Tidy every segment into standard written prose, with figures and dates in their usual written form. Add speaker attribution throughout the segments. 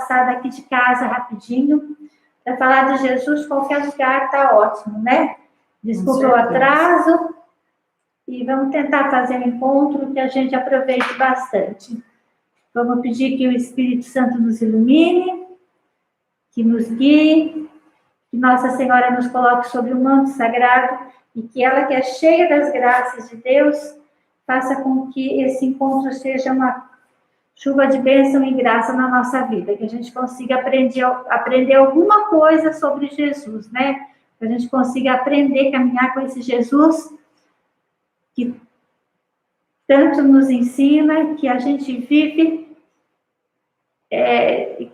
Speaker 1: passar daqui de casa rapidinho para falar de Jesus. Qualquer lugar está ótimo, né? Desculpa o atraso e vamos tentar fazer um encontro que a gente aproveite bastante. Vamos pedir que o Espírito Santo nos ilumine, que nos guie, que Nossa Senhora nos coloque sobre o manto sagrado e que ela, que é cheia das graças de Deus, faça com que esse encontro seja uma chuva de bênção e graça na nossa vida, que a gente consiga aprender alguma coisa sobre Jesus, né? Que a gente consiga aprender a caminhar com esse Jesus que tanto nos ensina, que a gente vive,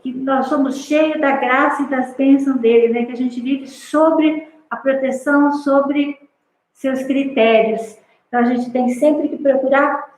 Speaker 1: que nós somos cheios da graça e das bênçãos dele, né? Que a gente vive sobre a proteção, sobre seus critérios. Então, a gente tem sempre que procurar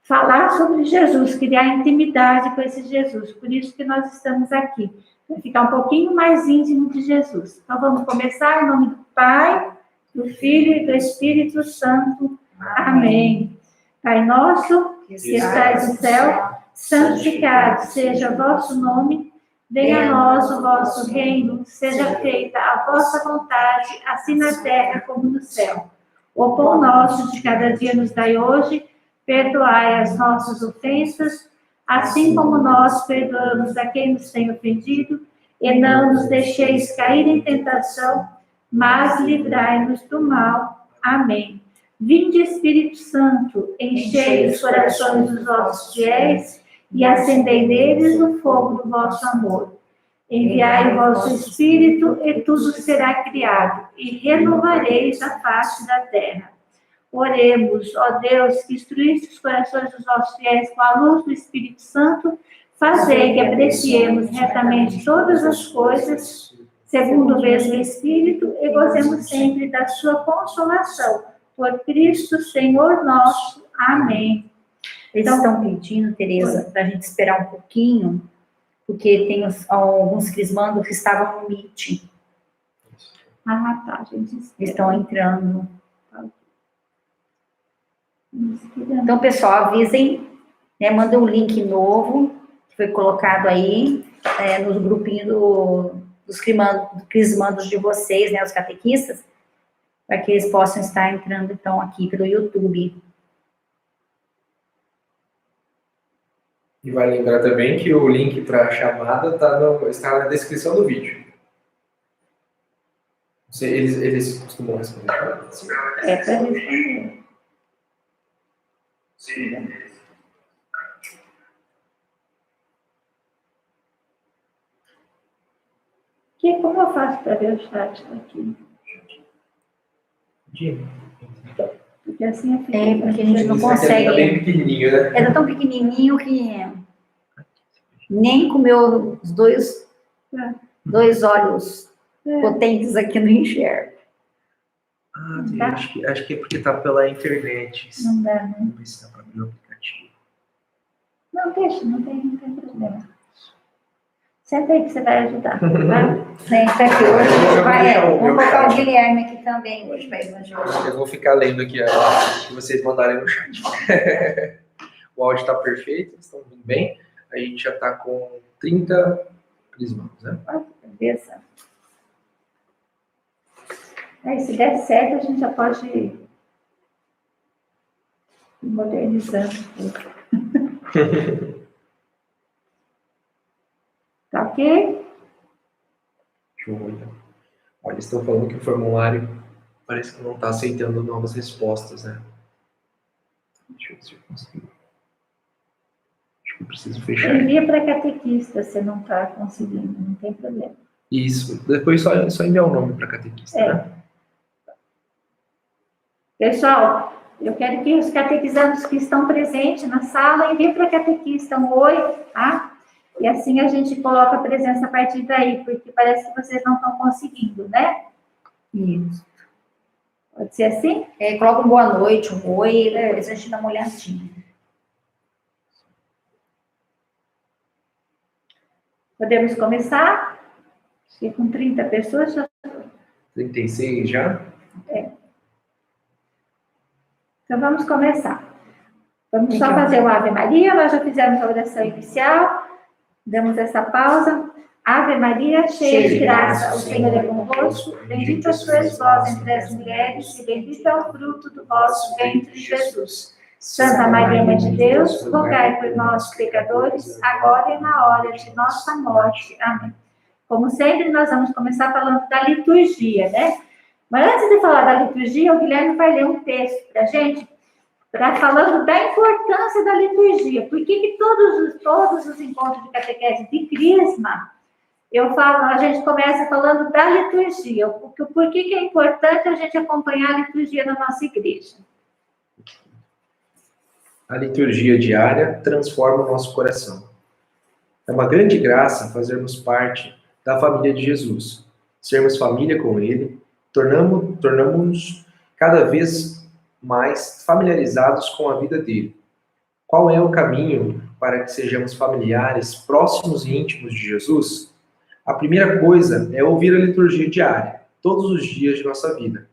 Speaker 1: falar sobre Jesus, criar intimidade com esse Jesus. Por isso que nós estamos aqui, para ficar um pouquinho mais íntimo de Jesus. Então, vamos começar em nome do Pai, do Filho e do Espírito Santo. Amém. Pai nosso, que estais no céu, santificado seja o vosso nome, venha a nós o vosso reino, seja feita a vossa vontade, assim na terra como no céu. O pão nosso de cada dia nos dai hoje, perdoai as nossas ofensas, assim como nós perdoamos a quem nos tem ofendido, e não nos deixeis cair em tentação, mas livrai-nos do mal. Amém. Vinde, Espírito Santo, enchei os corações dos vossos fiéis e acendei neles o fogo do vosso amor. Enviai o vosso Espírito e tudo será criado, e renovareis a face da terra. Oremos, ó Deus, que instruíste os corações dos vossos fiéis com a luz do Espírito Santo, fazei que apreciemos retamente todas as coisas, segundo o mesmo Espírito, e gozemos sempre da sua consolação. Por Cristo, Senhor nosso. Amém.
Speaker 2: Eles estão pedindo, Tereza, para a gente esperar um pouquinho, porque tem alguns crismandos que estavam no meeting.
Speaker 1: Ah, tá, gente.
Speaker 2: Eles estão entrando. Então, pessoal, avisem, né, manda um link novo, que foi colocado aí, nos grupinhos dos crismandos de vocês, né, os catequistas, para que eles possam estar entrando, então, aqui pelo YouTube.
Speaker 3: E vai lembrar também que o link para a chamada está na descrição do vídeo. Eles costumam responder.
Speaker 1: Para responder. Sim. Como eu faço para ver o chat aqui? Porque assim
Speaker 2: porque a gente não consegue.
Speaker 3: Tá bem pequenininho, né?
Speaker 2: Tá tão pequenininho que nem com meus dois olhos potentes aqui não enxergo.
Speaker 3: Ah, acho que é porque tá pela internet.
Speaker 1: Não dá, né?
Speaker 3: Vamos ver se dá para abrir o aplicativo.
Speaker 1: Não, deixa, não tem problema. Senta aí que você vai ajudar, tá?
Speaker 2: Senta aqui hoje. Vamos colocar o Guilherme aqui também hoje, vai ajudar.
Speaker 3: Eu vou ficar lendo aqui o que vocês mandarem no chat. O áudio está perfeito, estão vindo bem. A gente já está com 30 crismandos, né?
Speaker 1: Beleza. Aí, se der certo, a gente já pode ir modernizando tudo. Tá ok?
Speaker 3: Deixa eu olhar. Olha, eles estão falando que o formulário parece que não está aceitando novas respostas, né? Deixa eu ver se eu consigo. Acho que eu preciso fechar.
Speaker 1: Envia para catequista se não está conseguindo, não tem problema.
Speaker 3: Isso. Depois só enviar o nome para catequista, né?
Speaker 1: Pessoal, eu quero que os catequizandos que estão presentes na sala enviem para a catequista um oi, tá? E assim a gente coloca a presença a partir daí, porque parece que vocês não estão conseguindo, né?
Speaker 2: Isso.
Speaker 1: Pode ser assim?
Speaker 2: Coloca um boa noite, um oi, depois a gente dá uma olhadinha.
Speaker 1: Podemos começar? Acho que com 30 pessoas já...
Speaker 3: 36 já?
Speaker 1: Então vamos começar. Vamos só fazer o Ave Maria, nós já fizemos a oração inicial. Damos essa pausa. Ave Maria, cheia de graça, o Senhor é convosco. Bendita sois vós entre as mulheres, e bendito é o fruto do vosso ventre, Jesus. Santa Maria, Mãe de Deus, rogai por nós, pecadores, agora e na hora de nossa morte. Amém. Como sempre, nós vamos começar falando da liturgia, né? Mas antes de falar da liturgia, o Guilherme vai ler um texto para a gente, falando da importância da liturgia. Por que todos os encontros de catequese de Crisma, a gente começa falando da liturgia. Por que é importante a gente acompanhar a liturgia na nossa igreja?
Speaker 3: A liturgia diária transforma o nosso coração. É uma grande graça fazermos parte da família de Jesus, sermos família com Ele, tornamos-nos cada vez mais familiarizados com a vida dele. Qual é o caminho para que sejamos familiares, próximos e íntimos de Jesus? A primeira coisa é ouvir a liturgia diária, todos os dias de nossa vida.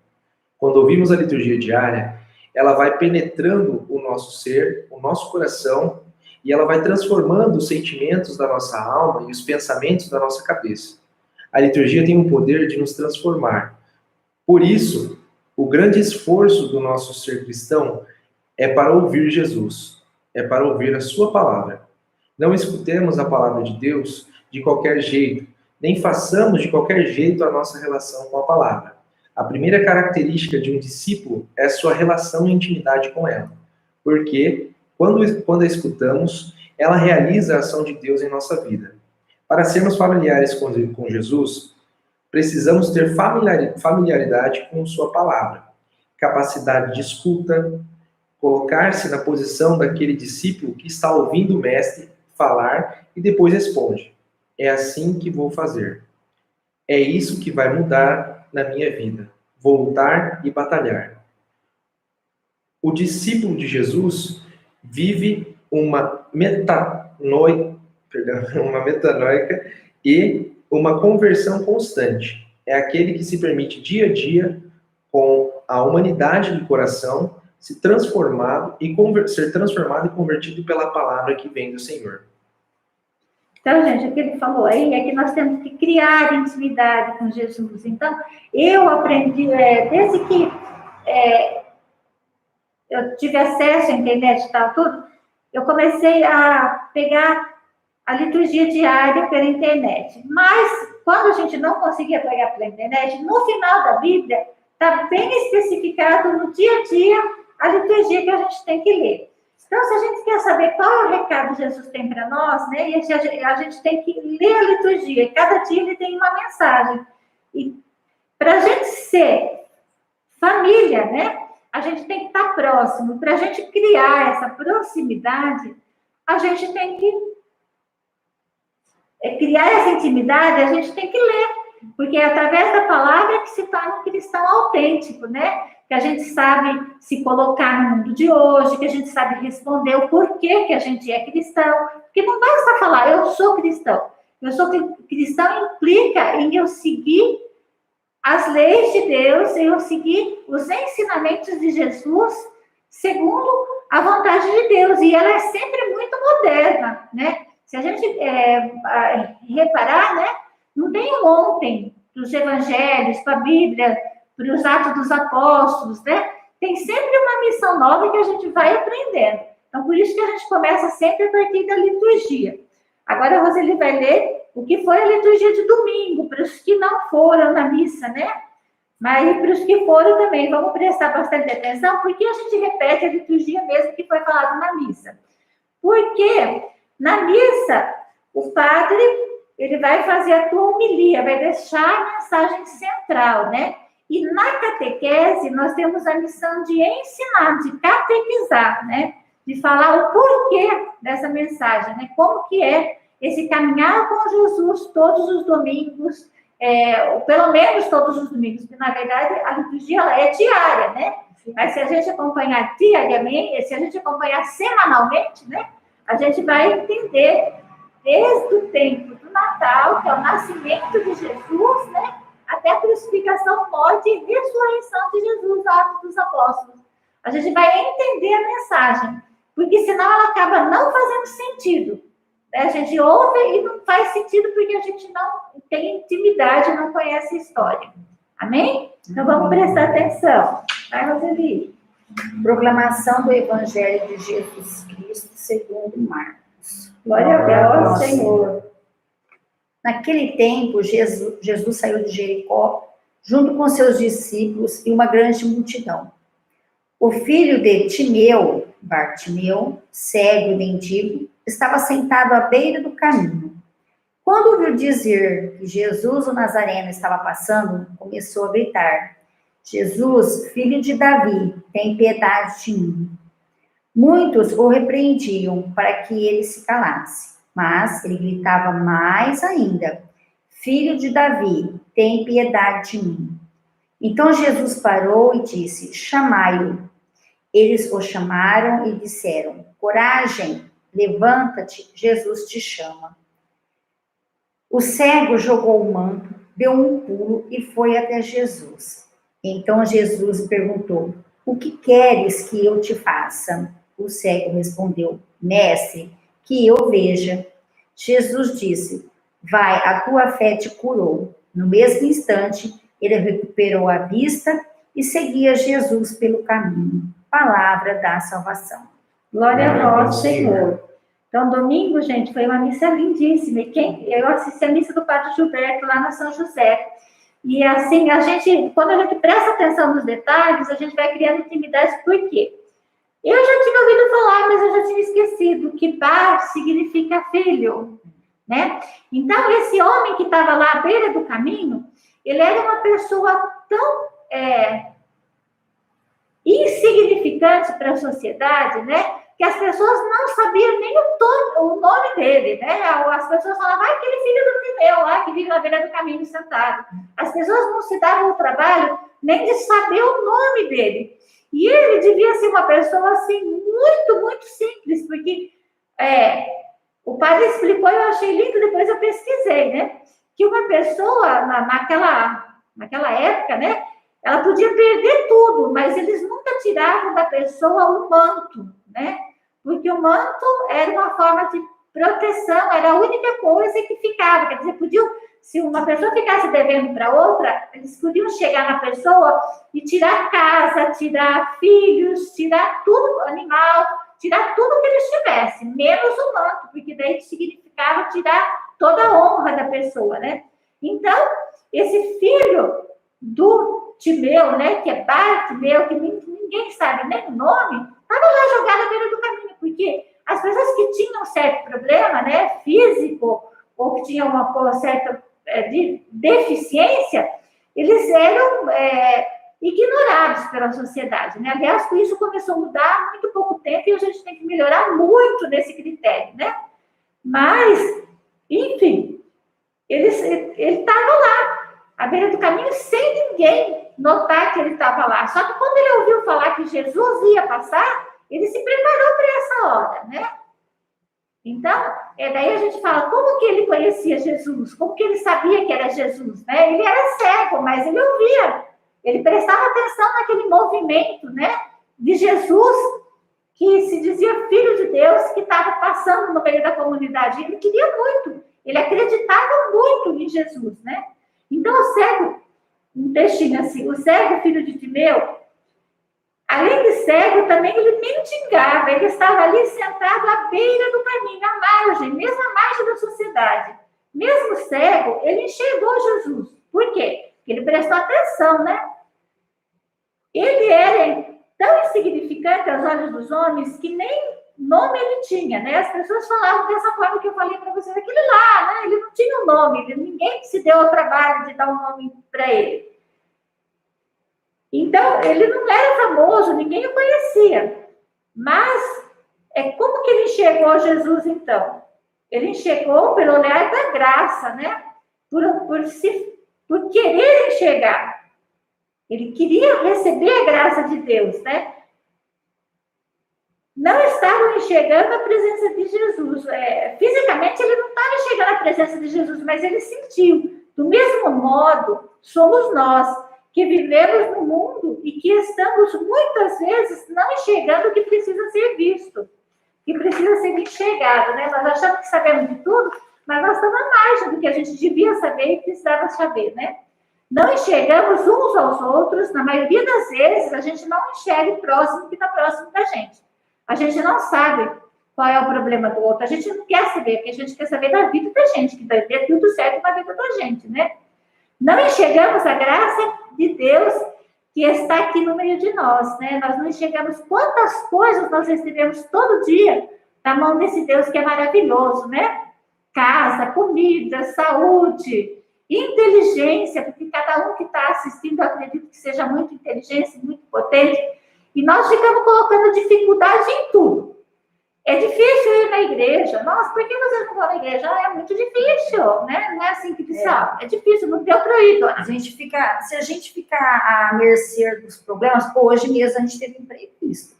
Speaker 3: Quando ouvimos a liturgia diária, ela vai penetrando o nosso ser, o nosso coração, e ela vai transformando os sentimentos da nossa alma e os pensamentos da nossa cabeça. A liturgia tem o poder de nos transformar. Por isso, o grande esforço do nosso ser cristão é para ouvir Jesus, é para ouvir a sua palavra. Não escutemos a palavra de Deus de qualquer jeito, nem façamos de qualquer jeito a nossa relação com a palavra. A primeira característica de um discípulo é a sua relação e intimidade com ela, porque quando a escutamos, ela realiza a ação de Deus em nossa vida. Para sermos familiares com Jesus, precisamos ter familiaridade com sua palavra, capacidade de escuta, colocar-se na posição daquele discípulo que está ouvindo o mestre falar e depois responde: é assim que vou fazer. É isso que vai mudar na minha vida. Voltar e batalhar. O discípulo de Jesus vive uma metanoica e uma conversão constante. É aquele que se permite dia a dia, com a humanidade do coração, ser transformado e convertido pela palavra que vem do Senhor.
Speaker 1: Então, gente, o que ele falou aí é que nós temos que criar intimidade com Jesus. Então, eu aprendi, desde que eu tive acesso à internet e tal, tudo, eu comecei a pegar a liturgia diária pela internet. Mas, quando a gente não conseguia pegar pela internet, no final da Bíblia, está bem especificado no dia a dia a liturgia que a gente tem que ler. Então, se a gente quer saber qual é o recado que Jesus tem para nós, né, e a gente tem que ler a liturgia, e cada dia ele tem uma mensagem. E para a gente ser família, né, a gente tem que estar próximo. Para a gente criar essa proximidade, a gente tem que criar essa intimidade, a gente tem que ler, porque é através da palavra que se torna um cristão autêntico, né? Que a gente sabe se colocar no mundo de hoje, que a gente sabe responder o porquê que a gente é cristão. Porque não basta falar, eu sou cristão. Eu sou cristão implica em eu seguir as leis de Deus, em eu seguir os ensinamentos de Jesus, segundo a vontade de Deus. E ela é sempre muito moderna, né? Se a gente reparar, né? Não tem um ontem dos evangelhos, para a Bíblia, para os Atos dos Apóstolos, né? Tem sempre uma missão nova que a gente vai aprendendo. Então, por isso que a gente começa sempre a partir da liturgia. Agora, a Roseli vai ler o que foi a liturgia de domingo, para os que não foram na missa, né? Mas para os que foram também, vamos prestar bastante atenção, porque a gente repete a liturgia mesmo que foi falado na missa. Porque na missa, o padre, ele vai fazer a tua homilia, vai deixar a mensagem central, né? E na catequese, nós temos a missão de ensinar, de catequizar, né? De falar o porquê dessa mensagem, né? Como que é esse caminhar com Jesus todos os domingos, ou pelo menos todos os domingos, porque, na verdade, a liturgia ela é diária, né? Mas se a gente acompanhar diariamente, se a gente acompanhar semanalmente, né? A gente vai entender desde o tempo do Natal, que é o nascimento de Jesus, né? Até a crucificação, morte e ressurreição de Jesus, Atos dos Apóstolos. A gente vai entender a mensagem, porque senão ela acaba não fazendo sentido. A gente ouve e não faz sentido porque a gente não tem intimidade, não conhece a história. Amém? Então vamos prestar atenção. Vai, Roseli.
Speaker 2: Proclamação do Evangelho de Jesus Cristo segundo Marcos.
Speaker 1: Glória a Deus, Senhor.
Speaker 2: Naquele tempo, Jesus saiu de Jericó, junto com seus discípulos e uma grande multidão. O filho de Timeu, Bartimeu, cego e mendigo, estava sentado à beira do caminho. Quando ouviu dizer que Jesus o Nazareno estava passando, começou a gritar: Jesus, filho de Davi, tem piedade de mim. Muitos o repreendiam para que ele se calasse, mas ele gritava mais ainda: Filho de Davi, tem piedade de mim. Então Jesus parou e disse: Chamai-o. Eles o chamaram e disseram: Coragem, levanta-te, Jesus te chama. O cego jogou o manto, deu um pulo e foi até Jesus. Então Jesus perguntou: O que queres que eu te faça? O cego respondeu: Mestre, que eu veja. Jesus disse: Vai, a tua fé te curou. No mesmo instante, ele recuperou a vista e seguia Jesus pelo caminho. Palavra da salvação.
Speaker 1: Glória a vós, Senhor. Então, domingo, gente, foi uma missa lindíssima. E eu assisti a missa do Padre Gilberto lá na São José. E assim, quando a gente presta atenção nos detalhes, a gente vai criando intimidade. Por quê? Eu já tinha ouvido falar, mas eu já tinha esquecido que Bar significa filho, né? Então, esse homem que estava lá à beira do caminho, ele era uma pessoa tão insignificante para a sociedade, né? Que as pessoas não sabiam nem o nome dele, né? As pessoas falavam, aquele filho do Timeu lá, que vive na beira do caminho sentado. As pessoas não se davam o trabalho nem de saber o nome dele. E ele devia ser uma pessoa, assim, muito, muito simples, porque o padre explicou, eu achei lindo, depois eu pesquisei, né? Que uma pessoa, naquela época, né? Ela podia perder tudo, mas eles nunca tiravam da pessoa o manto, né? Porque o manto era uma forma de proteção, era a única coisa que ficava. Quer dizer, se uma pessoa ficasse devendo para outra, eles podiam chegar na pessoa e tirar casa, tirar filhos, tirar tudo, animal, tirar tudo que eles tivessem, menos o manto, porque daí significava tirar toda a honra da pessoa, né? Então, esse filho do Timeu, né, que é Bartimeu, que ninguém sabe nem o nome, estava lá jogado à beira do caminho, porque as pessoas que tinham certo problema, né, físico, ou que tinham uma certa deficiência, eles eram ignorados pela sociedade, né? Aliás, com isso começou a mudar há muito pouco tempo e a gente tem que melhorar muito nesse critério, né? Mas, enfim, ele estava lá, à beira do caminho, sem ninguém notar que ele estava lá. Só que quando ele ouviu falar que Jesus ia passar, ele se preparou para essa hora, né? Então, daí a gente fala, como que ele conhecia Jesus? Como que ele sabia que era Jesus, né? Ele era cego, mas ele ouvia. Ele prestava atenção naquele movimento, né? De Jesus, que se dizia Filho de Deus, que estava passando no meio da comunidade. Ele queria muito. Ele acreditava muito em Jesus, né? Então, o cego, um textinho assim, o cego, filho de Timeu, além de cego, também ele mendigava, ele estava ali sentado à beira do caminho, à margem, mesmo à margem da sociedade. Mesmo cego, ele enxergou Jesus. Por quê? Porque ele prestou atenção, né? Ele era tão insignificante aos olhos dos homens que nem nome ele tinha, né? As pessoas falavam dessa forma que eu falei para vocês, aquele lá, né? Ele não tinha um nome, ninguém se deu ao trabalho de dar um nome para ele. Então, ele não era famoso, ninguém o conhecia. Mas, como que ele enxergou Jesus, então? Ele enxergou pelo olhar da graça, né? Por querer enxergar. Ele queria receber a graça de Deus, né? Não estavam enxergando a presença de Jesus. Fisicamente, ele não estava enxergando a presença de Jesus, mas ele sentiu. Do mesmo modo, somos nós, que vivemos no mundo e que estamos, muitas vezes, não enxergando o que precisa ser visto. que precisa ser enxergado, né? Nós achamos que sabemos de tudo, mas nós estamos à margem do que a gente devia saber e precisava saber, né? Não enxergamos uns aos outros, na maioria das vezes, a gente não enxerga o próximo que está próximo da gente. A gente não sabe qual é o problema do outro, a gente não quer saber, porque a gente quer saber da vida da gente, que vai ter tudo certo na vida da gente, né? Não enxergamos a graça de Deus que está aqui no meio de nós, né? Nós não enxergamos quantas coisas nós recebemos todo dia da mão desse Deus que é maravilhoso, né? Casa, comida, saúde, inteligência, porque cada um que está assistindo, eu acredito que seja muito inteligente, muito potente, e nós ficamos colocando dificuldade em tudo. É difícil ir na igreja. Nossa, por que vocês não vão na igreja? É muito difícil, né? Não é assim que precisa. É difícil, não deu para ir, dona.
Speaker 2: Se a gente ficar à mercê dos problemas, hoje mesmo a gente teve um imprevisto.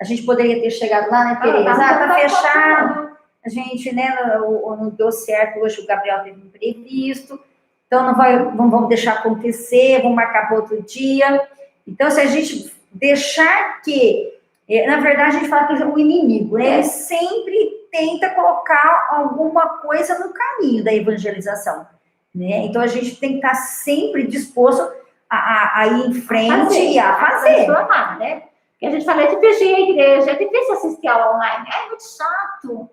Speaker 2: A gente poderia ter chegado lá, né, Tereza? Tá fechado. A gente, né, não deu certo. Hoje o Gabriel teve um imprevisto. Então, não vamos deixar acontecer, vamos marcar para outro dia. Então, se a gente deixar que... Na verdade, a gente fala que o inimigo, né, ele sempre tenta colocar alguma coisa no caminho da evangelização, né? Então, a gente tem que estar sempre disposto a ir em frente e a fazer.
Speaker 1: Transformar, né? Porque a gente fala, é difícil ir à igreja, é difícil assistir aula online, é muito chato,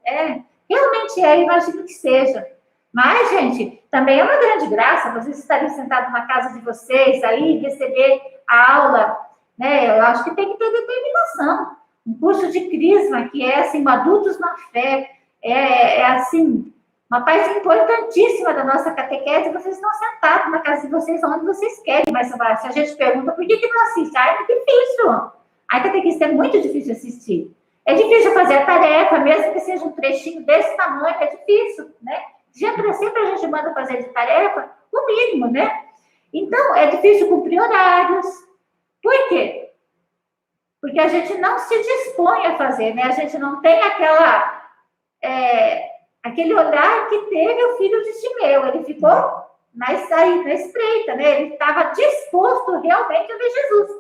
Speaker 1: realmente imagino que seja. Mas, gente, também é uma grande graça vocês estarem sentados na casa de vocês, aí, receber a aula, né? Eu acho que tem que ter determinação. Um curso de Crisma, que é, assim, adultos na fé, assim, uma parte importantíssima da nossa catequese, vocês estão sentados na casa de vocês, onde vocês querem, mas se a gente pergunta, por que não assiste? É muito difícil. A catequese é muito difícil assistir. É difícil fazer a tarefa, mesmo que seja um trechinho desse tamanho, é difícil, né? Sempre a gente manda fazer de tarefa o mínimo, né? Então, é difícil cumprir horários. Por quê? Porque a gente não se dispõe a fazer, né? A gente não tem aquele olhar que teve o filho de Timeu. Ele ficou na espreita, né? Ele estava disposto realmente a ver Jesus.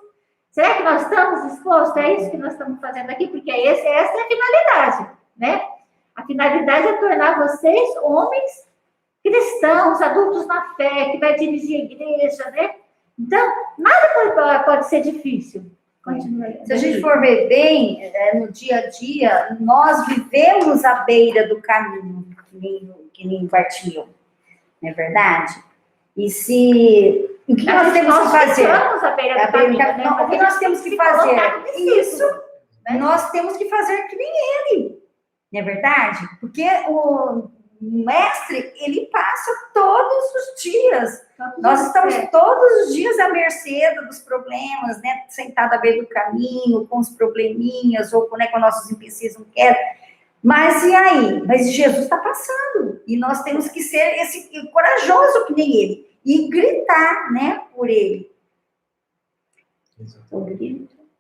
Speaker 1: Será que nós estamos dispostos? É isso que nós estamos fazendo aqui? Porque essa é a finalidade, né? A finalidade é tornar vocês homens cristãos, adultos na fé, que vai dirigir a igreja, né? Então, nada pode ser difícil.
Speaker 2: Se a gente for ver bem, no dia a dia, nós vivemos à beira do caminho, que nem Bartimeu, não é verdade? E o que nós temos que fazer?
Speaker 1: À beira do caminho, né?
Speaker 2: O que nós temos que fazer? Isso, né? Nós temos que fazer que nem ele, não é verdade? Porque o mestre, ele passa todos os dias. Nós estamos todos os dias à mercê dos problemas, né? Sentado à beira do caminho, com os probleminhas, ou né, com nossos empecilhos, não quero. Mas e aí? Mas Jesus está passando. E nós temos que ser corajoso que nem ele. E gritar, né, por ele.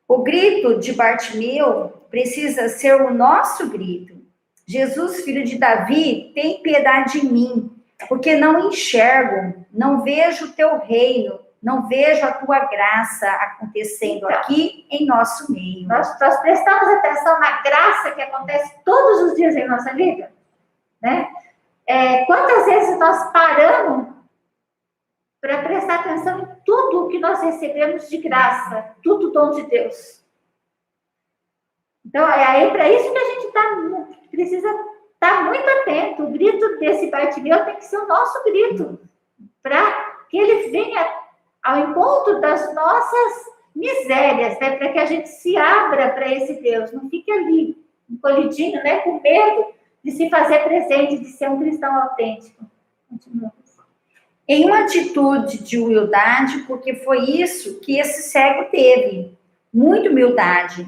Speaker 2: O grito de Bartimeu precisa ser o nosso grito. Jesus, filho de Davi, tem piedade de mim, porque não enxergo, não vejo o teu reino, não vejo a tua graça acontecendo aqui em nosso meio.
Speaker 1: Nós prestamos atenção na graça que acontece todos os dias em nossa vida, né? Quantas vezes nós paramos para prestar atenção em tudo que nós recebemos de graça, tudo dom de Deus. Então, é para isso que a gente precisa estar muito atento. O grito desse Bartimeu tem que ser o nosso grito, para que ele venha ao encontro das nossas misérias, né? Para que a gente se abra para esse Deus, não fique ali, encolhidinho, né? Com medo de se fazer presente, de ser um cristão autêntico. Continuamos.
Speaker 2: Em uma atitude de humildade, porque foi isso que esse cego teve, muita humildade.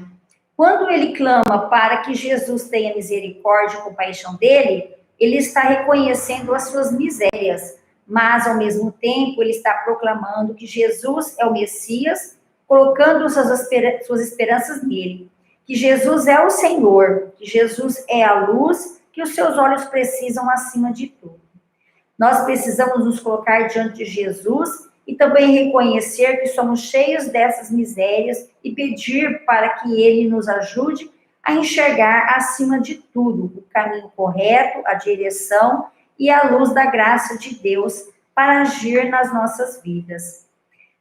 Speaker 2: Quando ele clama para que Jesus tenha misericórdia e compaixão dele, ele está reconhecendo as suas misérias, mas, ao mesmo tempo, ele está proclamando que Jesus é o Messias, colocando suas esperanças nele, que Jesus é o Senhor, que Jesus é a luz, que os seus olhos precisam acima de tudo. Nós precisamos nos colocar diante de Jesus e também reconhecer que somos cheios dessas misérias e pedir para que ele nos ajude a enxergar acima de tudo o caminho correto, a direção e a luz da graça de Deus para agir nas nossas vidas.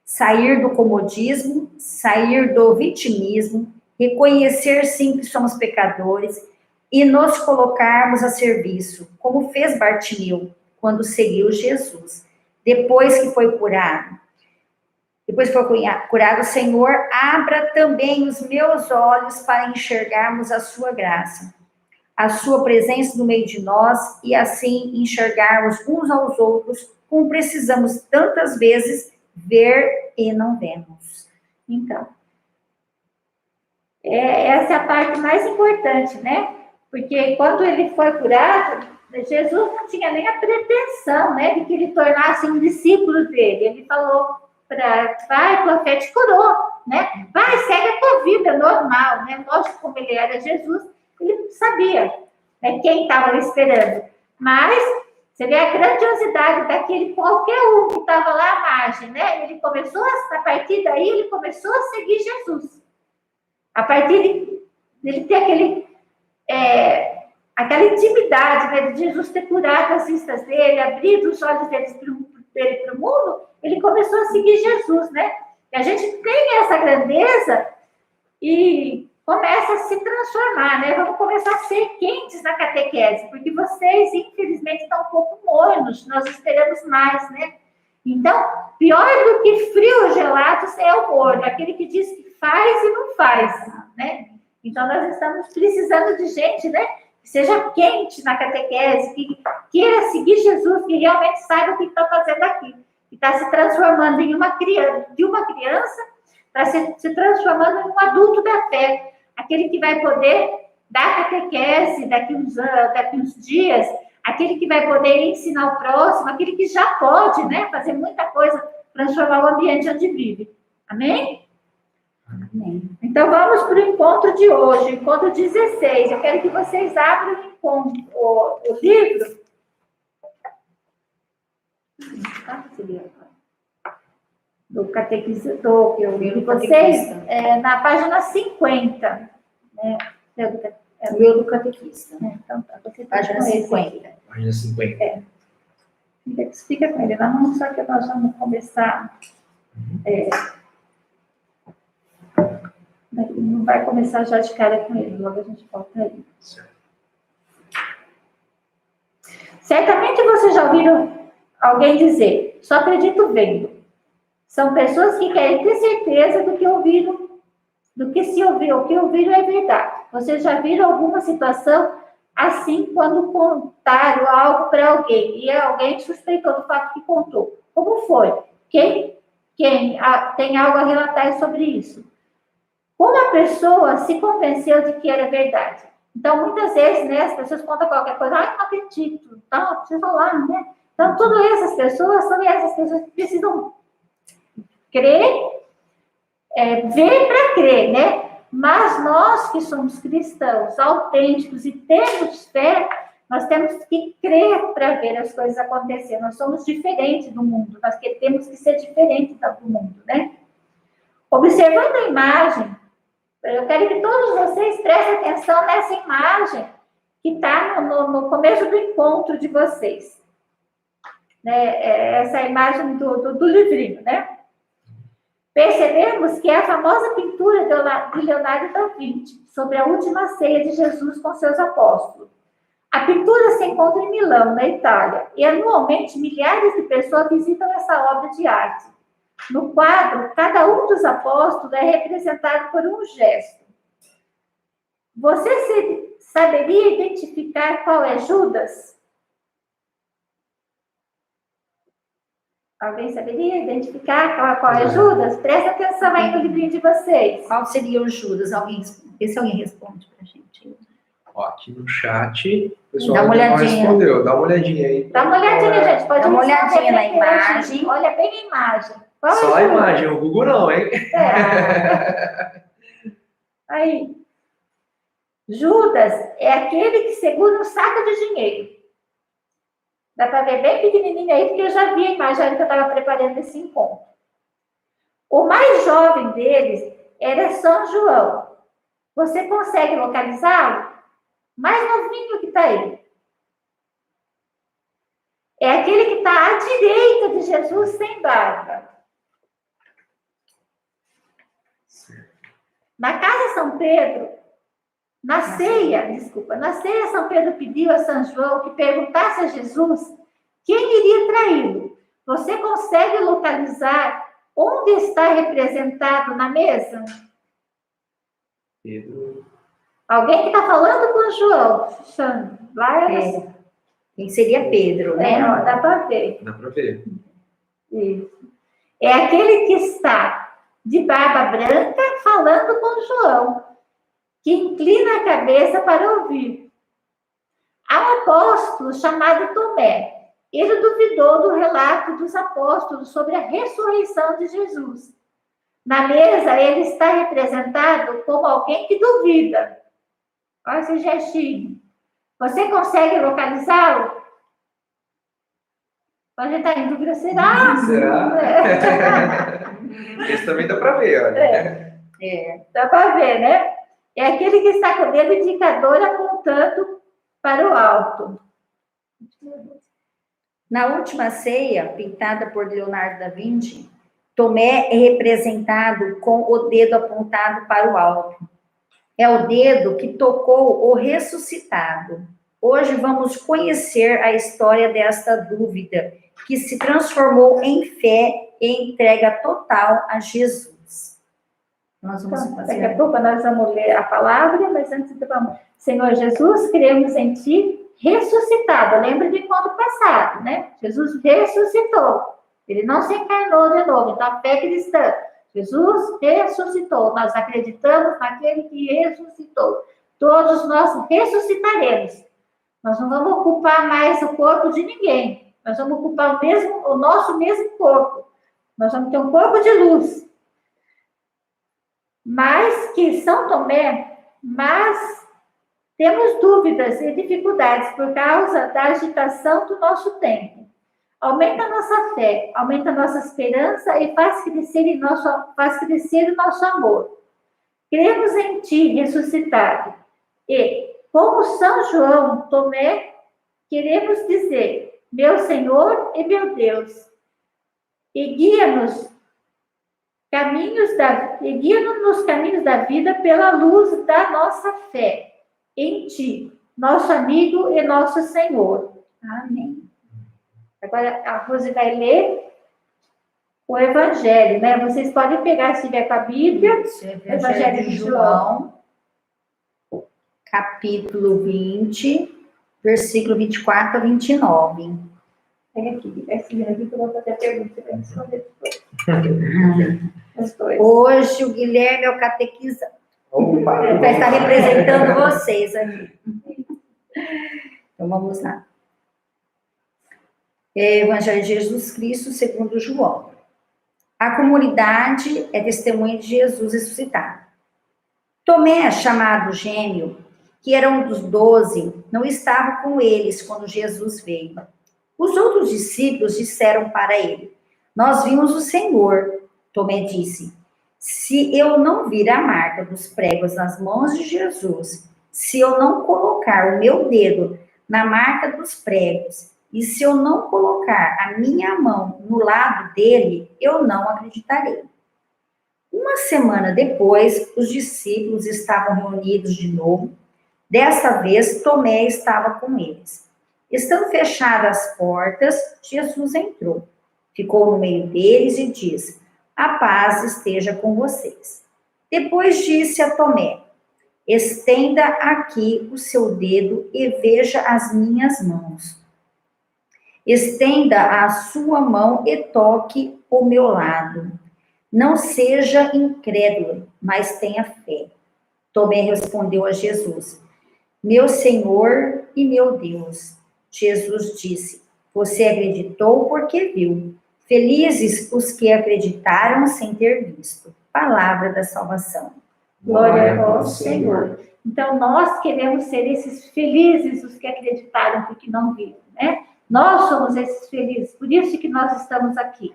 Speaker 2: Sair do comodismo, sair do vitimismo, reconhecer sim que somos pecadores e nos colocarmos a serviço, como fez Bartimeu quando seguiu Jesus. Depois que foi curado, o Senhor, abra também os meus olhos para enxergarmos a sua graça, a sua presença no meio de nós e assim enxergarmos uns aos outros como precisamos tantas vezes ver e não vemos.
Speaker 1: Então, essa é a parte mais importante, né? Porque quando ele foi curado, Jesus não tinha nem a pretensão, né, de que ele tornasse um discípulo dele. Ele falou vai, tua fé te curou, né? Vai, segue a tua vida normal, né? Lógico, como ele era Jesus, ele sabia, né, quem estava esperando. Mas você vê a grandiosidade daquele qualquer um que estava lá à margem, né? Ele começou, a partir daí, ele começou a seguir Jesus. A partir dele ter aquela intimidade, né, de Jesus ter curado as vistas dele, abrido os olhos dele para o mundo, ele começou a seguir Jesus, né? E a gente tem essa grandeza e começa a se transformar, né? Vamos começar a ser quentes na catequese, porque vocês, infelizmente, estão um pouco mornos, nós esperamos mais, né? Então, pior do que frio gelado é o morno, aquele que diz que faz e não faz, né? Então, nós estamos precisando de gente, né, que seja quente na catequese, que queira seguir Jesus, que realmente saiba o que está fazendo aqui, que está se transformando em uma criança, está se transformando em um adulto da fé, aquele que vai poder dar catequese daqui uns dias, aquele que vai poder ensinar o próximo, aquele que já pode, né, fazer muita coisa, transformar o ambiente onde vive. Amém? Amém. Então, vamos para o encontro de hoje, encontro 16. Eu quero que vocês abram o livro. Do catequizador que eu li de vocês, na página 50. Né? É o meu do catequista. Né? Então, tá, você
Speaker 2: página 50.
Speaker 3: Página 50.
Speaker 1: Fica com ele na mão, só que nós vamos começar. Não vai começar já de cara com ele, logo a gente volta aí. Certamente vocês já ouviram alguém dizer, só acredito vendo. São pessoas que querem ter certeza do que ouviram, do que se ouviu, o que ouviram é verdade. Vocês já viram alguma situação assim quando contaram algo para alguém e alguém suspeitou do fato que contou? Como foi? Quem tem algo a relatar sobre isso? Como a pessoa se convenceu de que era verdade? Então, muitas vezes, né, as pessoas contam qualquer coisa, não acredito, tá, preciso falar, né? Então, todas essas pessoas são essas pessoas que precisam crer, ver para crer, né? Mas nós que somos cristãos autênticos e temos fé, nós temos que crer para ver as coisas acontecer. Nós somos diferentes do mundo, nós temos que ser diferentes do mundo, né? Observando a imagem, eu quero que todos vocês prestem atenção nessa imagem que está no começo do encontro de vocês. Né? Essa imagem do livrinho, né? Percebemos que é a famosa pintura de Leonardo da Vinci sobre a última ceia de Jesus com seus apóstolos. A pintura se encontra em Milão, na Itália, e anualmente milhares de pessoas visitam essa obra de arte. No quadro, cada um dos apóstolos é representado por um gesto. Você saberia identificar qual é Judas? Alguém saberia identificar qual é Judas? Presta atenção aí no livrinho de vocês.
Speaker 2: Qual seria o Judas? Vê se alguém responde para a gente.
Speaker 3: Ó, aqui no chat, o pessoal
Speaker 2: dá uma olhadinha.
Speaker 3: Respondeu. Dá uma olhadinha aí.
Speaker 1: Dá uma olhadinha, gente. Pode
Speaker 2: dar uma olhadinha na imagem.
Speaker 1: Olha bem a imagem.
Speaker 3: Só a imagem, o Google não, hein?
Speaker 1: Aí. Judas é aquele que segura um saco de dinheiro. Dá para ver bem pequenininho aí, porque eu já vi a imagem que eu estava preparando esse encontro. O mais jovem deles era São João. Você consegue localizá-lo? Mais novinho que está aí. É aquele que está à direita de Jesus sem barba. Na casa São Pedro, na ceia São Pedro pediu a São João que perguntasse a Jesus quem iria traí-lo. Você consegue localizar onde está representado na mesa?
Speaker 3: Pedro.
Speaker 1: Alguém que está falando com o João. Lá
Speaker 2: Quem seria Pedro, né?
Speaker 1: Ó, dá para ver.
Speaker 3: Dá para ver.
Speaker 1: Isso. É aquele que está de barba branca falando com João, que inclina a cabeça para ouvir. Há um apóstolo chamado Tomé. Ele duvidou do relato dos apóstolos sobre a ressurreição de Jesus. Na mesa, ele está representado como alguém que duvida. Olha esse gestinho. Você consegue localizá-lo? A gente está em dúvida, será?
Speaker 3: Será? Esse também dá para ver, olha.
Speaker 1: Dá para ver, né? É aquele que está com o dedo indicador apontando para o alto.
Speaker 2: Na última ceia, pintada por Leonardo da Vinci, Tomé é representado com o dedo apontado para o alto. É o dedo que tocou o ressuscitado. Hoje vamos conhecer a história desta dúvida, que se transformou em fé e entrega total a Jesus. Nós vamos fazer.
Speaker 1: Daqui a pouco nós vamos ler a palavra, mas antes vamos. Senhor Jesus, cremos em Ti ressuscitado. Lembra de encontro passado, né? Jesus ressuscitou. Ele não se encarnou de novo. Então, a fé cristã. Jesus ressuscitou. Nós acreditamos naquele que ressuscitou. Todos nós ressuscitaremos. Nós não vamos ocupar mais o corpo de ninguém. Nós vamos ocupar o nosso mesmo corpo. Nós vamos ter um corpo de luz. Mas que São Tomé, temos dúvidas e dificuldades por causa da agitação do nosso tempo. Aumenta a nossa fé, aumenta a nossa esperança e faz crescer o nosso amor. Cremos em Ti, ressuscitado. E, como São João Tomé, queremos dizer, meu Senhor e meu Deus, e guia-nos nos caminhos da vida pela luz da nossa fé em Ti, nosso amigo e nosso Senhor. Amém. Agora a Rose vai ler o Evangelho, né? Vocês podem pegar, se tiver com a Bíblia, o Evangelho de João,
Speaker 2: capítulo 20, versículo 24 a 29.
Speaker 1: Pega aqui, que eu vou fazer a pergunta, você vai responder depois.
Speaker 2: Hoje o Guilherme é o catequista. Vai estar representando vocês aqui. Então vamos lá. Evangelho de Jesus Cristo segundo João. A comunidade é testemunha de Jesus ressuscitado. Tomé, chamado Gêmeo, que era um dos 12, não estava com eles quando Jesus veio. Os outros discípulos disseram para ele, nós vimos o Senhor. Tomé disse, se eu não vir a marca dos pregos nas mãos de Jesus, se eu não colocar o meu dedo na marca dos pregos, e se eu não colocar a minha mão no lado dele, eu não acreditarei. Uma semana depois, os discípulos estavam reunidos de novo. Desta vez, Tomé estava com eles. Estando fechadas as portas, Jesus entrou. Ficou no meio deles e disse, a paz esteja com vocês. Depois disse a Tomé, estenda aqui o seu dedo e veja as minhas mãos. Estenda a sua mão e toque o meu lado. Não seja incrédulo, mas tenha fé. Tomé respondeu a Jesus, meu Senhor e meu Deus. Jesus disse, você acreditou porque viu. Felizes os que acreditaram sem ter visto. Palavra da salvação.
Speaker 1: Glória a vós, Senhor. Então, nós queremos ser esses felizes, os que acreditaram porque não viram, né? Nós somos esses felizes, por isso que nós estamos aqui.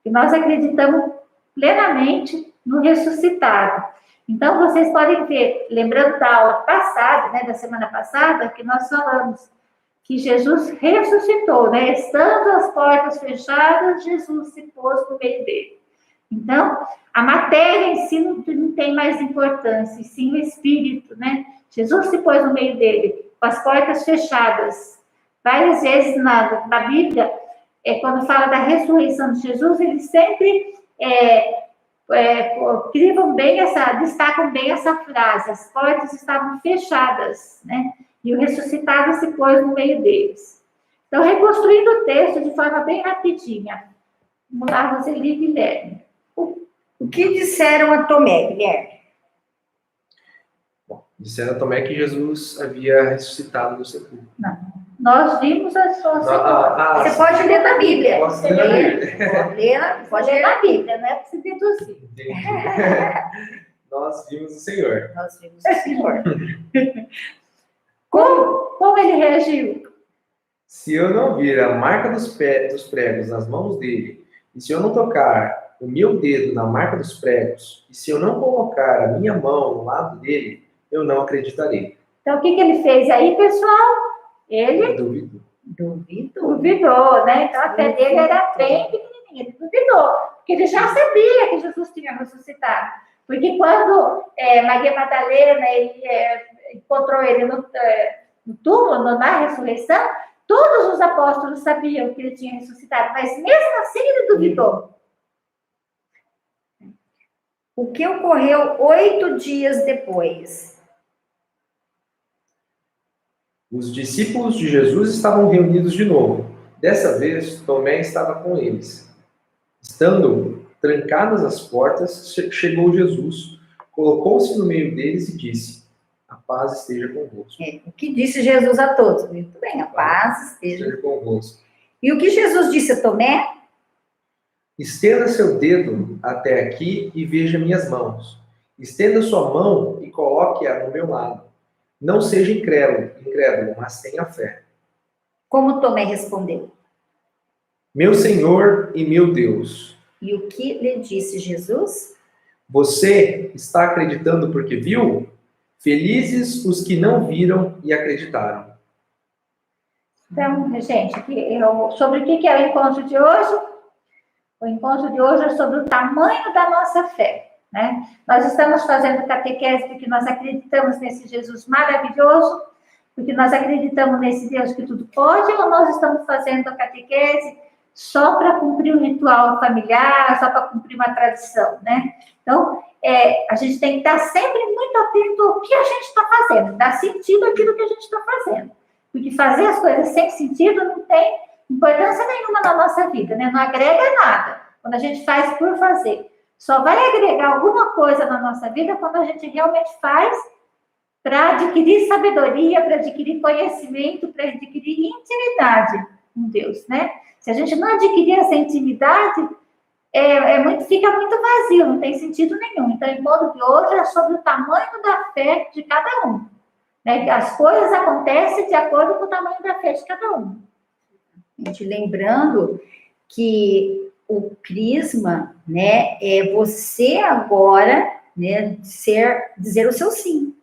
Speaker 1: E nós acreditamos plenamente no ressuscitado. Então, vocês podem ver, lembrando da aula passada, né, da semana passada, que nós falamos que Jesus ressuscitou, né? Estando as portas fechadas, Jesus se pôs no meio dele. Então, a matéria em si não tem mais importância, e sim o espírito, né? Jesus se pôs no meio dele, com as portas fechadas. Várias vezes na Bíblia, quando fala da ressurreição de Jesus, eles sempre destacam bem essa frase: as portas estavam fechadas, né? E o ressuscitado se pôs no meio deles. Então, reconstruindo o texto de forma bem rapidinha. Vamos lá, Roseli e Guilherme.
Speaker 2: O que disseram a Tomé, Guilherme?
Speaker 3: Bom, disseram a Tomé que Jesus havia ressuscitado do sepulcro.
Speaker 1: Não. Nós vimos a sua Senhora.
Speaker 2: Você pode ler na Bíblia.
Speaker 3: Posso ler na Bíblia.
Speaker 1: Pode ler na Bíblia, não é para se deduzir.
Speaker 3: Entendi. Nós vimos o Senhor.
Speaker 2: Nós vimos o Senhor.
Speaker 1: Como ele reagiu?
Speaker 3: Se eu não vir a marca dos pregos nas mãos dele, e se eu não tocar o meu dedo na marca dos pregos, e se eu não colocar a minha mão no lado dele, eu não acreditarei.
Speaker 1: Então, o que ele fez aí, pessoal? Ele duvidou, né? Então, a fé dele era bem pequenininha, ele duvidou, porque ele já sabia que Jesus tinha ressuscitado. Porque quando Maria Madalena encontrou ele no túmulo, na ressurreição, todos os apóstolos sabiam que ele tinha ressuscitado, mas mesmo assim ele duvidou.
Speaker 2: O que ocorreu 8 dias depois?
Speaker 3: Os discípulos de Jesus estavam reunidos de novo. Dessa vez, Tomé estava com eles. Estando trancadas as portas, chegou Jesus, colocou-se no meio deles e disse: a paz esteja convosco.
Speaker 2: O que disse Jesus a todos? Muito bem, a paz esteja
Speaker 3: convosco.
Speaker 2: E o que Jesus disse a Tomé?
Speaker 3: Estenda seu dedo até aqui e veja minhas mãos. Estenda sua mão e coloque-a no meu lado. Não seja incrédulo, mas tenha fé.
Speaker 2: Como Tomé respondeu?
Speaker 3: Meu Senhor e meu Deus.
Speaker 2: E o que lhe disse Jesus?
Speaker 3: Você está acreditando porque viu? Felizes os que não viram e acreditaram.
Speaker 1: Então, gente, sobre o que é o encontro de hoje? O encontro de hoje é sobre o tamanho da nossa fé, né? Nós estamos fazendo catequese porque nós acreditamos nesse Jesus maravilhoso, porque nós acreditamos nesse Deus que tudo pode, ou nós estamos fazendo a catequese só para cumprir um ritual familiar, só para cumprir uma tradição, né? Então, a gente tem que estar sempre muito atento ao que a gente está fazendo, dar sentido àquilo que a gente está fazendo. Porque fazer as coisas sem sentido não tem importância nenhuma na nossa vida, né? Não agrega nada quando a gente faz por fazer. Só vai agregar alguma coisa na nossa vida quando a gente realmente faz para adquirir sabedoria, para adquirir conhecimento, para adquirir intimidade com Deus, né? Se a gente não adquirir essa intimidade, fica muito vazio, não tem sentido nenhum. Então, o encontro de hoje é sobre o tamanho da fé de cada um, né? As coisas acontecem de acordo com o tamanho da fé de cada um.
Speaker 2: Gente, lembrando que o crisma, né, é você agora, né, dizer o seu sim.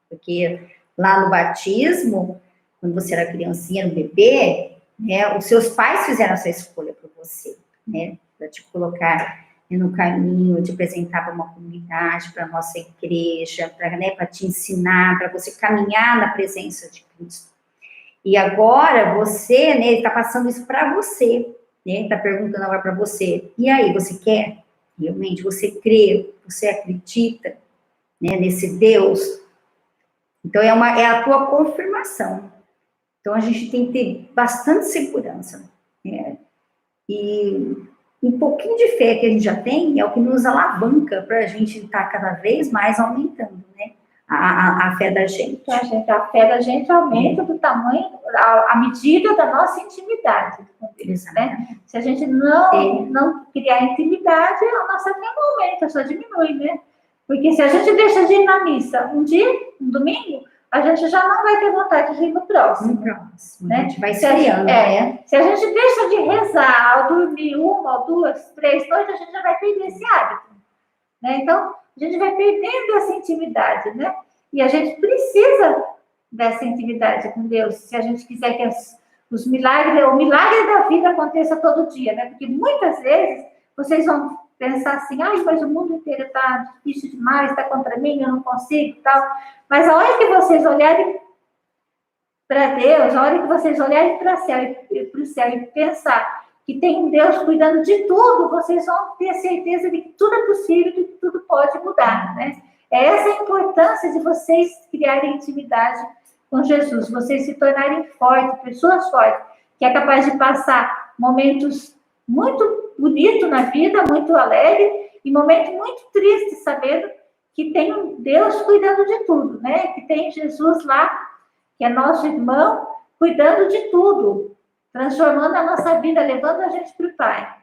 Speaker 2: Porque lá no batismo, quando você era criancinha, no bebê, né, os seus pais fizeram essa escolha por você, né, para te colocar no caminho, te apresentar para uma comunidade, para a nossa igreja, para te ensinar, para você caminhar na presença de Cristo. E agora você, né, está passando isso para você, né, está perguntando agora para você, e aí, você quer? Realmente, você crê, você acredita, né, nesse Deus? Então, é a tua confirmação. Então, a gente tem que ter bastante segurança, né? E um pouquinho de fé que a gente já tem é o que nos alavanca para a gente estar cada vez mais aumentando, né? A fé da gente.
Speaker 1: Então, a fé da gente aumenta do tamanho, à medida da nossa intimidade com Deus, né? Se a gente não criar intimidade, a nossa fé não aumenta, só diminui, né? Porque se a gente deixa de ir na missa um dia, um domingo, a gente já não vai ter vontade de ir no próximo. Né?
Speaker 2: A gente vai esfriando, né?
Speaker 1: Se a gente deixa de rezar ao dormir 1 ou 2, 3 noites, a gente já vai perder esse hábito. né? Então, a gente vai perdendo essa intimidade, né? E a gente precisa dessa intimidade com Deus, se a gente quiser que os milagres, o milagre da vida aconteça todo dia, né? Porque muitas vezes vocês vão pensar assim, ai, mas o mundo inteiro está difícil demais, está contra mim, eu não consigo e tal. Mas a hora que vocês olharem para Deus, a hora que vocês olharem para o céu e pensar que tem um Deus cuidando de tudo, vocês vão ter certeza de que tudo é possível, de que tudo pode mudar, né? É essa a importância de vocês criarem intimidade com Jesus, vocês se tornarem fortes, pessoas fortes, que é capaz de passar momentos muito bonitos na vida, muito alegre, e momentos muito tristes, sabendo que tem um Deus cuidando de tudo, né? Que tem Jesus lá, que é nosso irmão, cuidando de tudo, transformando a nossa vida, levando a gente para o Pai.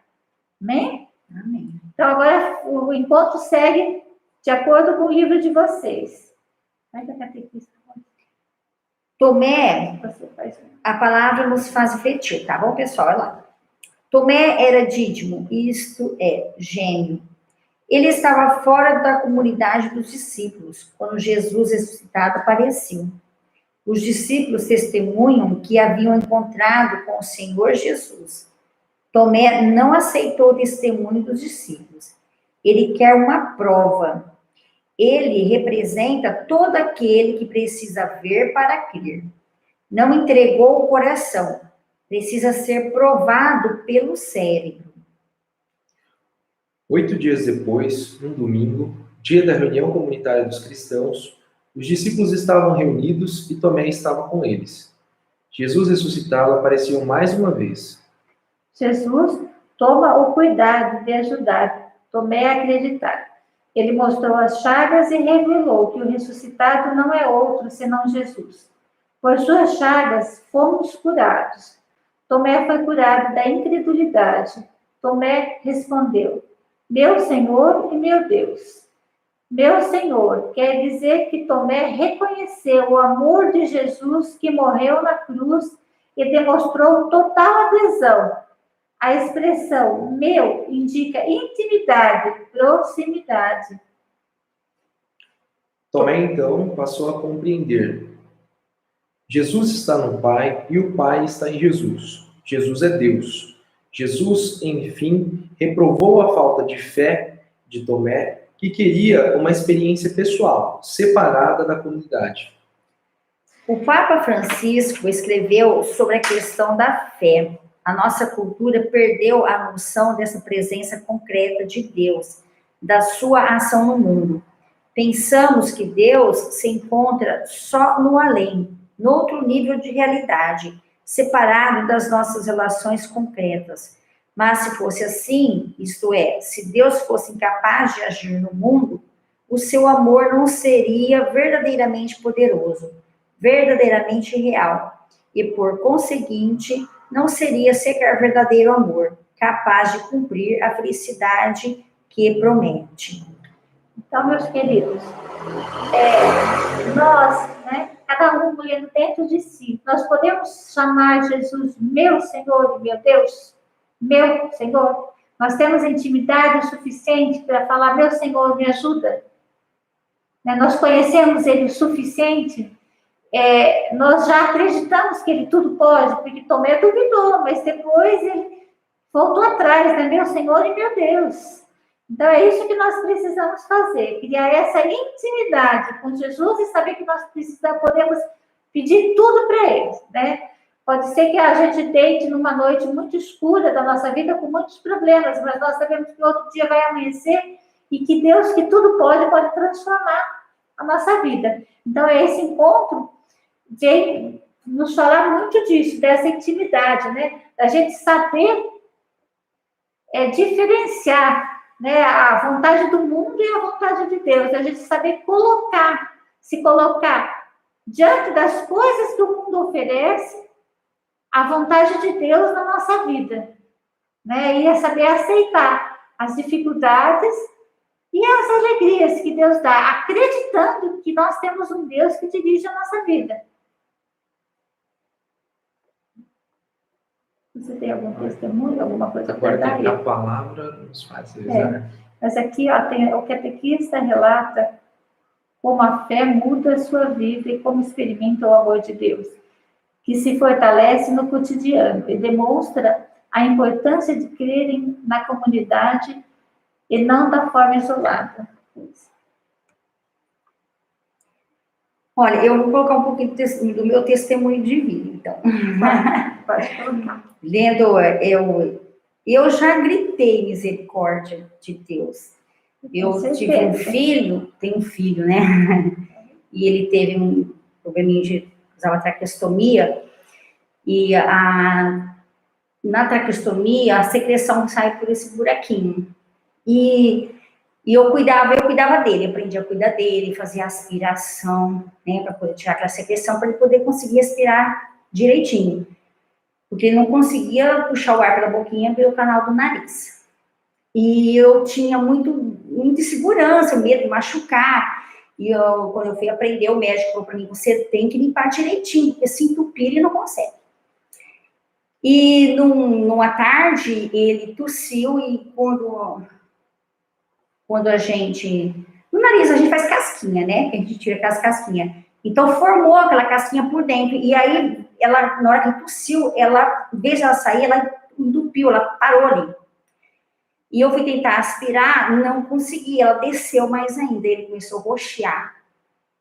Speaker 1: Amém?
Speaker 2: Amém.
Speaker 1: Então, agora o encontro segue de acordo com o livro de vocês. Vai da catequista.
Speaker 2: Tomé, a palavra nos faz refletir, tá bom, pessoal? Olha lá. Tomé era Dídimo, isto é, gênio. Ele estava fora da comunidade dos discípulos, quando Jesus ressuscitado apareceu. Os discípulos testemunham que haviam encontrado com o Senhor Jesus. Tomé não aceitou o testemunho dos discípulos. Ele quer uma prova. Ele representa todo aquele que precisa ver para crer. Não entregou o coração. Precisa ser provado pelo cérebro.
Speaker 3: 8 dias depois, num domingo, dia da reunião comunitária dos cristãos, os discípulos estavam reunidos e Tomé estava com eles. Jesus ressuscitado apareceu mais uma vez.
Speaker 1: Jesus toma o cuidado de ajudar Tomé a acreditar. Ele mostrou as chagas e revelou que o ressuscitado não é outro senão Jesus. Por suas chagas fomos curados. Tomé foi curado da incredulidade. Tomé respondeu: meu Senhor e meu Deus. Meu Senhor quer dizer que Tomé reconheceu o amor de Jesus que morreu na cruz e demonstrou total adesão. A expressão meu indica intimidade, proximidade.
Speaker 3: Tomé, então, passou a compreender. Jesus está no Pai e o Pai está em Jesus. Jesus é Deus. Jesus, enfim, reprovou a falta de fé de Tomé, que queria uma experiência pessoal, separada da comunidade.
Speaker 2: O Papa Francisco escreveu sobre a questão da fé. A nossa cultura perdeu a noção dessa presença concreta de Deus, da sua ação no mundo. Pensamos que Deus se encontra só no além, no outro nível de realidade, separado das nossas relações concretas. Mas se fosse assim, isto é, se Deus fosse incapaz de agir no mundo, o seu amor não seria verdadeiramente poderoso, verdadeiramente real, e por conseguinte, não seria sequer verdadeiro amor, capaz de cumprir a felicidade que promete.
Speaker 1: Então, meus queridos, nós, né, cada um olhando dentro de si, nós podemos chamar Jesus meu Senhor e meu Deus? Meu Senhor? Nós temos intimidade suficiente para falar, meu Senhor, me ajuda? Né? Nós conhecemos Ele o suficiente? Nós já acreditamos que Ele tudo pode, porque Tomé duvidou, mas depois ele voltou atrás, né? Meu Senhor e meu Deus. Então, é isso que nós precisamos fazer, criar essa intimidade com Jesus e saber que nós podemos pedir tudo para Ele, né? Pode ser que a gente deite numa noite muito escura da nossa vida com muitos problemas, mas nós sabemos que outro dia vai amanhecer e que Deus, que tudo pode transformar a nossa vida. Então, é esse encontro de nos falar muito disso, dessa intimidade, né? Da gente saber diferenciar, né, a vontade do mundo e a vontade de Deus, a gente saber se colocar diante das coisas que o mundo oferece, a vontade de Deus na nossa vida, né, e saber aceitar as dificuldades e as alegrias que Deus dá, acreditando que nós temos um Deus que dirige a nossa vida. Você tem algum testemunho, alguma coisa para dar?
Speaker 3: Agora a palavra nos faz rezar.
Speaker 1: Mas aqui, ó, tem o catequista relata como a fé muda a sua vida e como experimenta o amor de Deus, que se fortalece no cotidiano e demonstra a importância de crerem na comunidade e não da forma isolada.
Speaker 2: Olha, eu vou colocar um pouquinho do meu testemunho de vida, então.
Speaker 1: Pode colocar.
Speaker 2: Lendo, eu já gritei misericórdia de Deus. Eu tive um filho, tenho um filho, né? E ele teve um probleminha de usar traqueostomia, e na traqueostomia a secreção sai por esse buraquinho. E eu cuidava dele, aprendi a cuidar dele, fazia aspiração, né, para poder tirar aquela secreção, para ele poder conseguir aspirar direitinho. Porque ele não conseguia puxar o ar pela boquinha pelo canal do nariz. E eu tinha muita insegurança, medo de machucar. E quando eu fui aprender, o médico falou para mim, você tem que limpar direitinho, porque se entupir ele não consegue. E numa tarde, ele tossiu e quando a gente... No nariz a gente faz casquinha, né? A gente tira aquelas casquinhas. Então formou aquela casquinha por dentro. E aí, ela, na hora que ele tossiu, ela, em vez de ela sair, ela entupiu, ela parou ali. E eu fui tentar aspirar, não consegui, ela desceu mais ainda, ele começou a roxear.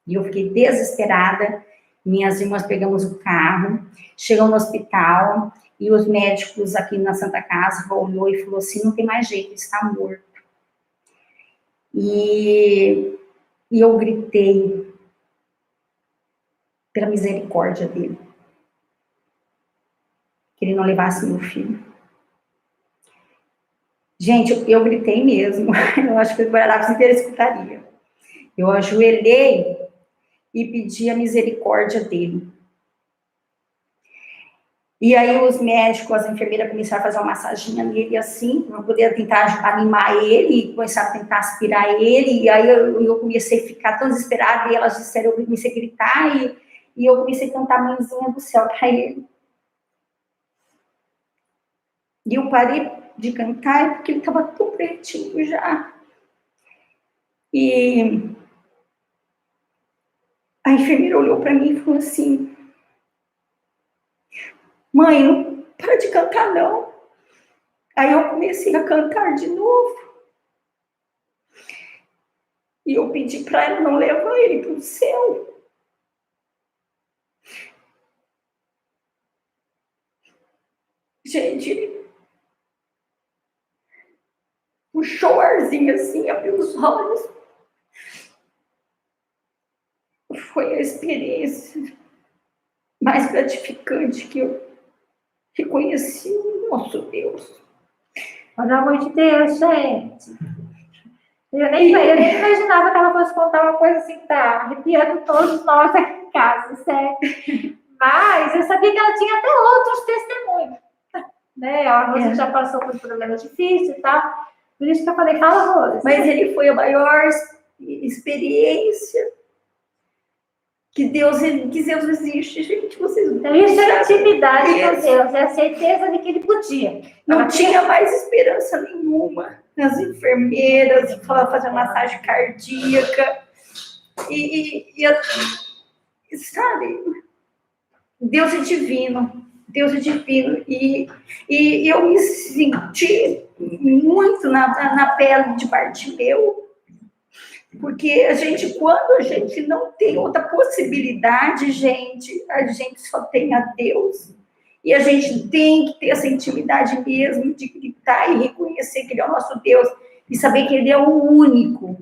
Speaker 2: E eu fiquei desesperada, minhas irmãs pegamos o carro, chegamos no hospital, e os médicos aqui na Santa Casa olhou e falou assim, não tem mais jeito, ele está morto. E eu gritei pela misericórdia dele, que ele não levasse meu filho. Gente, eu gritei mesmo. Eu acho que o Guararapes inteiro escutaria. Eu ajoelhei e pedi a misericórdia dele. E aí os médicos, as enfermeiras começaram a fazer uma massaginha nele assim, para poder tentar animar ele, começaram a tentar aspirar ele, e aí eu comecei a ficar tão desesperada, e elas disseram, eu comecei a gritar, e eu comecei a cantar Mãezinha do Céu para ele. E eu parei de cantar porque ele estava tão pretinho já. E a enfermeira olhou para mim e falou assim, mãe, não para de cantar não. Aí eu comecei a cantar de novo. E eu pedi para ela não levar ele para o céu. Gente, ele puxou o arzinho assim, abriu os olhos. Foi a experiência mais gratificante que eu reconheci o nosso Deus.
Speaker 1: Pelo amor de Deus, gente. Eu nem imaginava que ela fosse contar uma coisa assim que tá arrepiando todos nós aqui em casa, sério. Mas eu sabia que ela tinha até outros testemunhos. Né? A Rosa já passou por problemas difíceis e tal. Por isso que eu falei, fala, Rosa.
Speaker 2: Mas ele foi a maior experiência que Deus existe, gente. Vocês
Speaker 1: então, isso é intimidade com Deus, é a certeza de que ele podia.
Speaker 2: Não tinha mais esperança nenhuma. As enfermeiras fazer massagem cardíaca. Sabe, Deus é divino. Deus é divino. E eu me senti muito na pele de Bartimeu. Porque quando a gente não tem outra possibilidade, gente, a gente só tem a Deus. E a gente tem que ter essa intimidade mesmo de gritar e reconhecer que Ele é o nosso Deus. E saber que Ele é o único,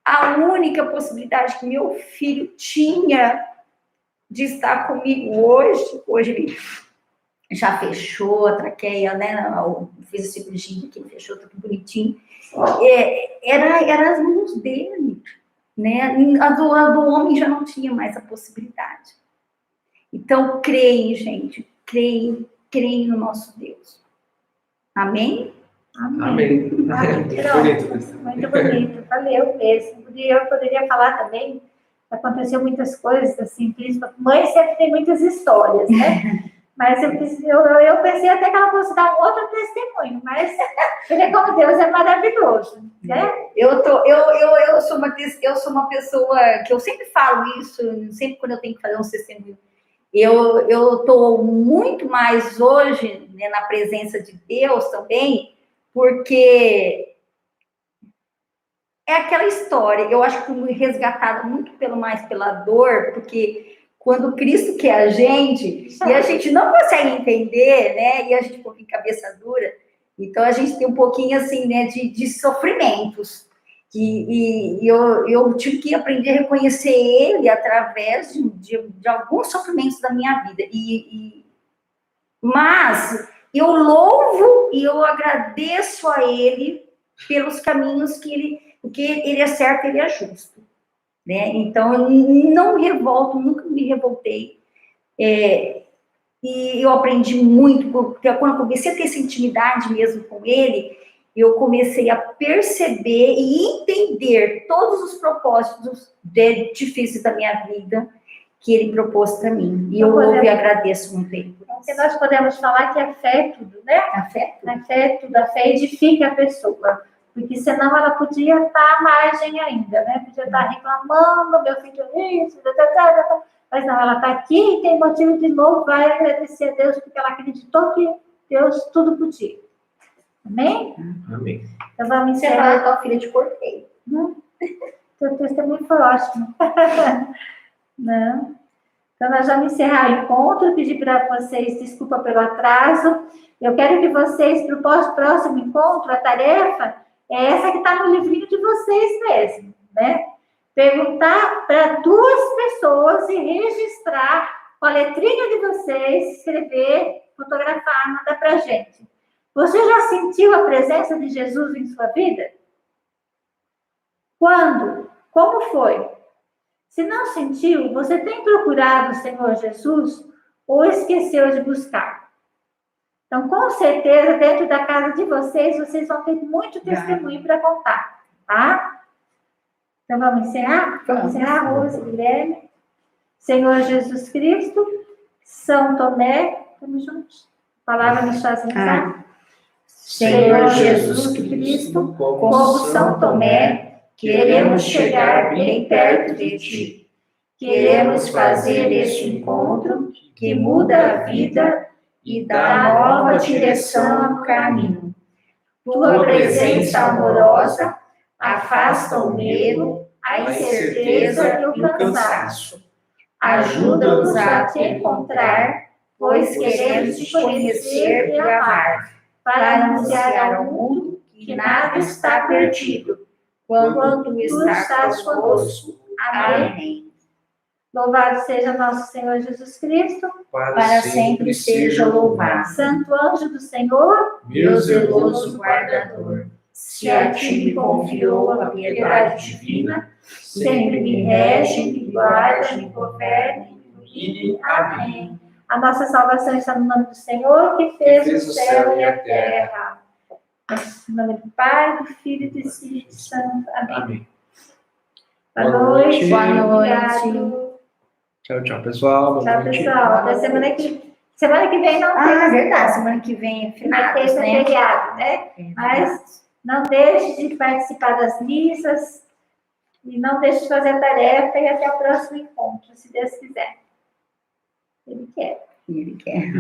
Speaker 2: a única possibilidade que meu filho tinha de estar comigo hoje. Hoje ele já fechou a traqueia, né? Fiz a cirurgia aqui, fechou, tá tudo bonitinho. Era as mãos dele, né? A do homem já não tinha mais a possibilidade. Então, creem, gente, creem no nosso Deus. Amém?
Speaker 1: Amém. Muito bonito, valeu mesmo. Eu poderia falar também, aconteceu muitas coisas, assim, principalmente, mãe sempre tem muitas histórias, né? Mas eu pensei até que ela fosse dar um outro testemunho, mas você vê como Deus é maravilhoso, né?
Speaker 2: Eu sou uma pessoa que eu sempre falo isso, sempre quando eu tenho que fazer um testemunho. Eu estou muito mais hoje, né, na presença de Deus também, porque é aquela história. Eu acho que fui resgatada muito mais pela dor, porque quando Cristo quer a gente, e a gente não consegue entender, né? E a gente fica em cabeça dura, então a gente tem um pouquinho assim, né, de sofrimentos. E eu tive que aprender a reconhecer ele através de alguns sofrimentos da minha vida. Mas eu louvo e eu agradeço a ele pelos caminhos que ele, porque ele é certo, ele é justo, né? Então eu não me revolto, nunca me revoltei. E eu aprendi muito, porque quando eu comecei a ter essa intimidade mesmo com ele, eu comecei a perceber e entender todos os propósitos difíceis da minha vida que ele propôs para mim. E eu louvo e agradeço muito ele.
Speaker 1: Porque nós podemos falar que a fé é tudo, né? A fé é tudo, a fé edifica a pessoa. Porque senão ela podia estar à margem ainda, né? Podia estar reclamando, meu filho isso, mas não, ela está aqui e tem motivo de novo, vai agradecer a Deus, porque ela acreditou que Deus tudo podia. Amém?
Speaker 3: Amém.
Speaker 1: Então vamos
Speaker 2: Você
Speaker 1: encerrar.
Speaker 2: fala, tua filha te cortei.
Speaker 1: Seu testemunho foi ótimo. Não. Então nós vamos encerrar o encontro, pedir para vocês desculpa pelo atraso. Eu quero que vocês, para o próximo encontro, a tarefa é essa que está no livrinho de vocês mesmo, né? Perguntar para 2 pessoas e registrar com a letrinha de vocês, escrever, fotografar, mandar para a gente. Você já sentiu a presença de Jesus em sua vida? Quando? Como foi? Se não sentiu, você tem procurado o Senhor Jesus ou esqueceu de buscar? Então, com certeza, dentro da casa de vocês vão ter muito testemunho para contar, tá? Então, vamos encerrar? Vamos encerrar, Rose, Guilherme. Senhor Jesus Cristo, São Tomé, estamos juntos? A palavra nos faz rezar. Senhor Jesus Cristo, como São Tomé, queremos chegar bem perto de Ti. Queremos fazer este encontro que muda a vida e dá nova direção ao caminho. Tua presença amorosa afasta o medo, a incerteza e o cansaço. Ajuda-nos a te encontrar, pois queremos te conhecer e amar, para anunciar ao mundo que nada está perdido, quando tu estás conosco. Amém. Louvado seja nosso Senhor Jesus Cristo,
Speaker 2: Para sempre seja louvado.
Speaker 1: Santo anjo do Senhor,
Speaker 2: Meu zeloso guardador,
Speaker 1: se a ti me confiou a piedade divina, sempre me rege, me guarda, me governe, me guie. Amém. A nossa salvação está no nome do Senhor, que fez o céu e a terra. Em nome do Pai, do Filho e do Espírito Santo. Amém. Boa noite.
Speaker 2: Boa noite.
Speaker 1: Obrigado.
Speaker 3: Tchau, tchau, pessoal. Boa
Speaker 1: Tchau,
Speaker 3: noite.
Speaker 1: pessoal. Até semana que vem não tem.
Speaker 2: Ah, verdade, semana que vem é
Speaker 1: Vai ter
Speaker 2: finados,
Speaker 1: esse
Speaker 2: né?
Speaker 1: feriado, né? Mas não deixe de participar das missas e não deixe de fazer a tarefa e até o próximo encontro, se Deus quiser. Ele quer.
Speaker 2: Ele quer.